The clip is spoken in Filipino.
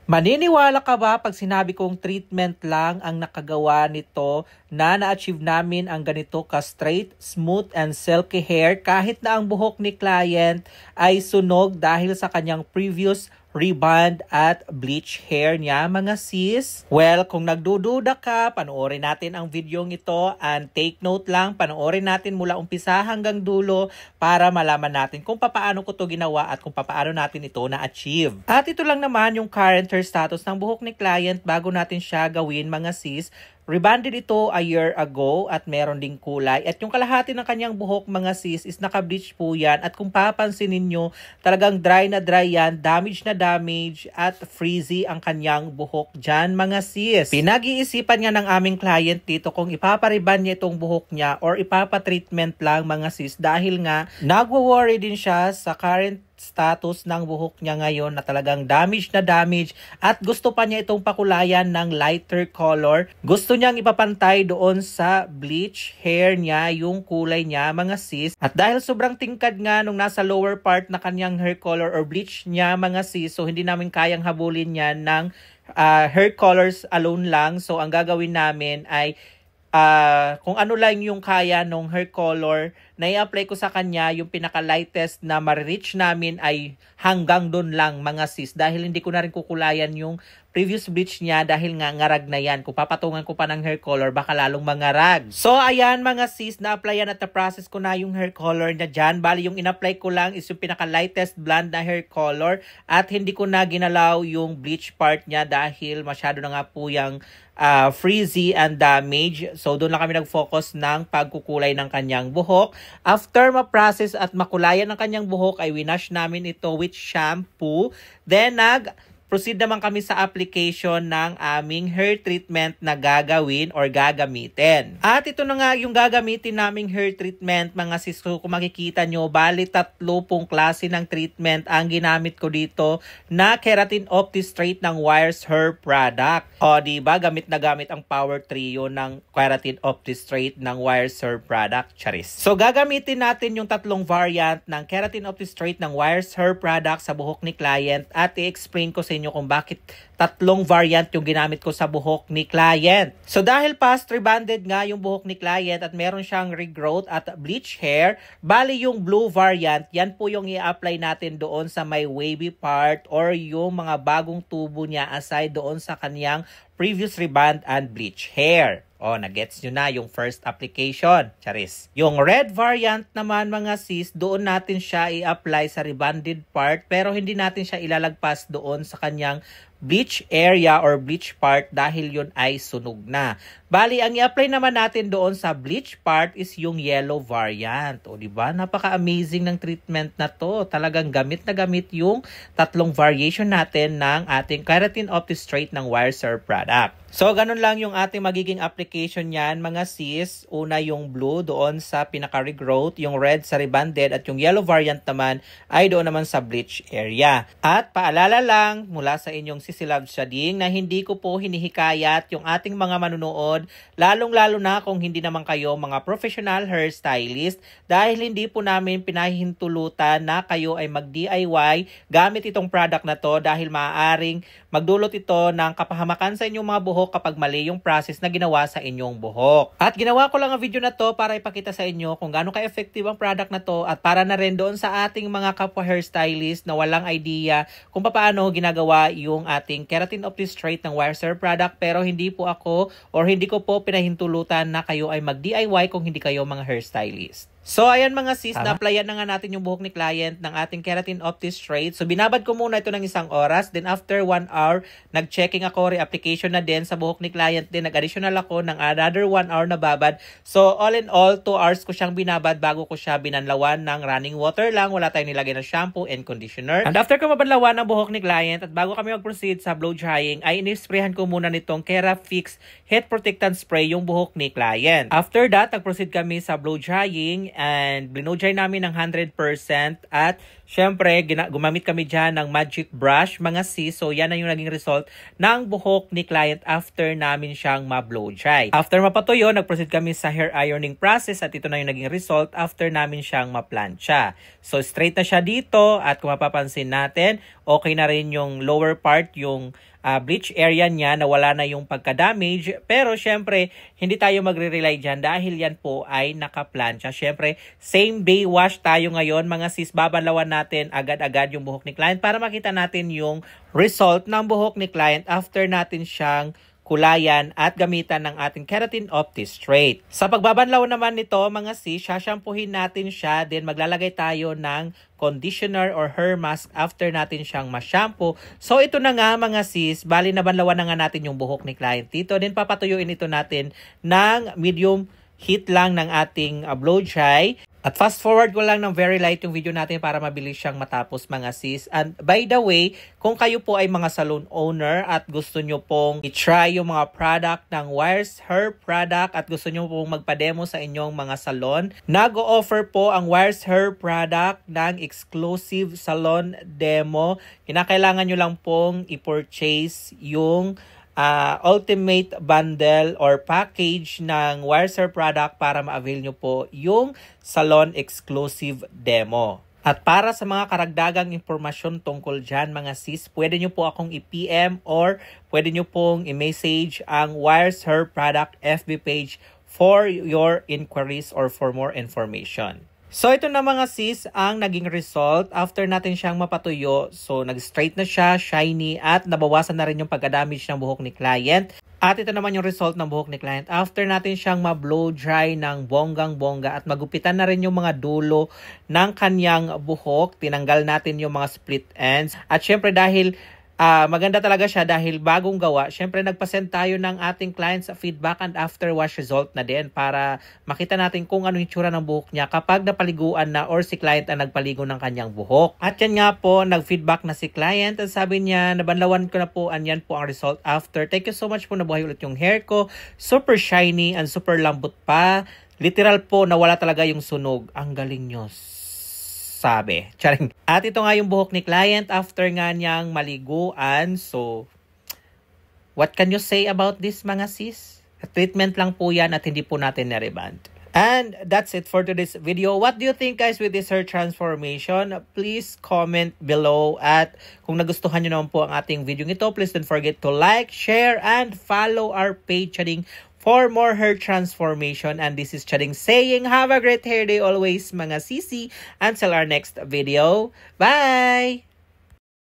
Maniniwala ka ba pag sinabi kong treatment lang ang nakagawa nito na na-achieve namin ang ganito ka-straight, smooth, and silky hair kahit na ang buhok ni client ay sunog dahil sa kanyang previous rebond at bleach hair niya, mga sis? Well, kung nagdududa ka, panoorin natin ang videong ito and take note lang, panoorin natin mula umpisa hanggang dulo para malaman natin kung paano ko to ginawa at kung paano natin ito na-achieve. At ito lang naman yung current hair status ng buhok ni client bago natin siya gawin, mga sis. Rebonded ito a year ago at meron ding kulay. At yung kalahati ng kanyang buhok, mga sis, is naka-bleach po yan. At kung papansinin nyo, talagang dry na dry yan, damage na damage, at frizzy ang kanyang buhok dyan, mga sis. Pinag-iisipan nga ng aming client dito kung ipapariban niya itong buhok niya or ipapatreatment lang, mga sis, dahil nga nagwo-worry din siya sa current status ng buhok niya ngayon na talagang damage na damage at gusto pa niya itong pakulayan ng lighter color. Gusto niyang ipapantay doon sa bleach hair niya yung kulay niya, mga sis. At dahil sobrang tingkad nga nung nasa lower part na kanyang hair color or bleach niya, mga sis, so hindi namin kayang habulin yan ng hair colors alone lang. So ang gagawin namin ay kung ano lang yung kaya nung hair color na i-apply ko sa kanya, yung pinaka-lightest na ma-reach namin ay hanggang doon lang, mga sis. Dahil hindi ko na rin kukulayan yung previous bleach niya dahil nga ngarag na yan. Kung papatungan ko pa ng hair color, baka lalong mangarag. So, ayan, mga sis, na-applyan at na-process ko na yung hair color niya dyan. Bali, yung in-apply ko lang is yung pinaka-lightest blonde na hair color at hindi ko na ginalaw yung bleach part niya dahil masyado na nga po yung frizzy and damage. So, doon lang kami nag-focus ng pagkukulay ng kanyang buhok. After ma-process at makulayan ng kanyang buhok, ay winash namin ito with shampoo. Then, proceed naman kami sa application ng aming hair treatment na gagawin or gagamitin. At ito na nga yung gagamitin naming hair treatment, mga sis. Kung makikita nyo, bali 3 pong klase ng treatment ang ginamit ko dito na Keratin Opti Straight ng Wires Hair Product. O, diba? Gamit na gamit ang power trio ng Keratin Opti Straight ng Wires Hair Product. Charis. So, gagamitin natin yung 3 variant ng Keratin Opti Straight ng Wires Hair Product sa buhok ni client at i-explain ko sa inyo kung bakit 3 variant yung ginamit ko sa buhok ni client. So dahil past rebonded nga yung buhok ni client at meron siyang regrowth at bleach hair, bali yung blue variant, yan po yung i-apply natin doon sa may wavy part or yung mga bagong tubo niya aside doon sa kanyang previous rebond and bleach hair. O, nagets nyo na yung first application. Charis. Yung red variant naman, mga sis, doon natin siya i-apply sa rebonded part pero hindi natin siya ilalagpas doon sa kanyang bleach area or bleach part dahil yun ay sunog na. Bali, ang i-apply naman natin doon sa bleach part is yung yellow variant. O, diba? Napaka-amazing ng treatment na to. Talagang gamit na gamit yung 3 variation natin ng ating Keratin Opti Straight ng Wires Hair Product. So, ganun lang yung ating magiging application yan, mga sis. Una yung blue doon sa pinaka-regrowth, yung red sa rebonded, at yung yellow variant naman ay doon naman sa bleach area. At paalala lang mula sa inyong Sisilab Shading na hindi ko po hinihikayat yung ating mga manunood, lalong-lalo na kung hindi naman kayo mga professional hairstylist, dahil hindi po namin pinahihintulutan na kayo ay mag-DIY gamit itong product na to dahil maaaring magdulot ito ng kapahamakan sa inyong mga buhok kapag mali yung process na ginawa sa inyong buhok. At ginawa ko lang ang video na to para ipakita sa inyo kung gaano ka-effective ang product na to at para na rin doon sa ating mga kapwa hairstylist na walang idea kung paano ginagawa yung ating Keratin Opti Straight ng Wires Hair Product, pero hindi po ako or hindi ko po pinahintulutan na kayo ay mag-DIY kung hindi kayo mga hairstylist. So, ayan mga sis, na-applyan na nga natin yung buhok ni client ng ating Keratin Opti Straight. So, binabad ko muna ito ng 1 oras. Then, after 1 hour, nag-checking ako, re-application na din sa buhok ni client din. Nag-additional ako ng another 1 hour na babad. So, all in all, 2 hours ko siyang binabad bago ko siya binanlawan ng running water lang. Wala tayong nilagay ng shampoo and conditioner. And after ko mabanlawan ng buhok ni client at bago kami mag-proceed sa blow drying, ay inisprayan ko muna nitong Kerafix Heat Protectant Spray yung buhok ni client. After that, nag-proceed kami sa blow drying and blinodjay namin ng 100% at syempre gumamit kami dyan ng magic brush mga sis. So yan na yung naging result ng buhok ni client after namin siyang ma-blow dry. After mapatuyo, nag-proceed kami sa hair ironing process at ito na yung naging result after namin siyang ma-plancha. So straight na siya dito at kung mapapansin natin, okay na rin yung lower part, yung bleach area niya, na wala na yung pagka-damage. Pero syempre, hindi tayo magre-rely dyan dahil yan po ay naka-plancha. Syempre, same day wash tayo ngayon mga sis. Babanlawan natin agad-agad yung buhok ni client para makita natin yung result ng buhok ni client after natin siyang kulayan at gamitan ng ating Keratin Opti Straight. Sa pagbabanlaw naman nito mga sis, shampoohin natin siya, then maglalagay tayo ng conditioner or hair mask after natin siyang ma-shampoo. So ito na nga mga sis, bali nabanlawan na nga natin yung buhok ni client dito. Then papatuyuin ito natin ng medium heat lang ng ating blow dry. At fast forward ko lang ng very light yung video natin para mabilis siyang matapos mga sis. And by the way, kung kayo po ay mga salon owner at gusto nyo pong i-try yung mga product ng Wires Hair Product at gusto nyo pong magpa-demo sa inyong mga salon, nag-o-offer po ang Wires Hair Product ng exclusive salon demo. Kinakailangan nyo lang pong i-purchase yung ultimate bundle or package ng Wires Hair Product para ma-avail nyo po yung salon exclusive demo. At para sa mga karagdagang impormasyon tungkol dyan mga sis, pwede nyo po akong i-PM or pwede nyo pong i-message ang Wires Hair Product FB page for your inquiries or for more information. So ito na mga sis ang naging result after natin siyang mapatuyo. So nag-straight na siya, shiny at nabawasan na rin yung pagka-damage ng buhok ni client. At ito naman yung result ng buhok ni client after natin siyang ma-blow dry ng bonggang-bongga at magupitan na rin yung mga dulo ng kanyang buhok. Tinanggal natin yung mga split ends. At syempre dahil maganda talaga siya dahil bagong gawa. Syempre nagpa-send tayo ng ating clients feedback and after wash result na din para makita natin kung ano yung tsura ng buhok niya kapag napaliguan na or si client ang nagpaligo ng kanyang buhok. At yan nga po, nag-feedback na si client at sabi niya, nabanlawan ko na po, yan po ang result after. Thank you so much po, nabuhay ulit yung hair ko. Super shiny and super lambot pa. Literal po, nawala talaga yung sunog. Ang galing nyo. Sabi. Charing. At ito nga yung buhok ni client after nga niyang maliguan. So, what can you say about this mga sis? Treatment lang po yan at hindi po natin na-reband. And that's it for today's video. What do you think guys with this hair transformation? Please comment below. At kung nagustuhan nyo naman po ang ating video ito, please don't forget to like, share, and follow our page for more hair transformation. And this is Charing saying, have a great hair day always mga sisi. Until our next video. Bye!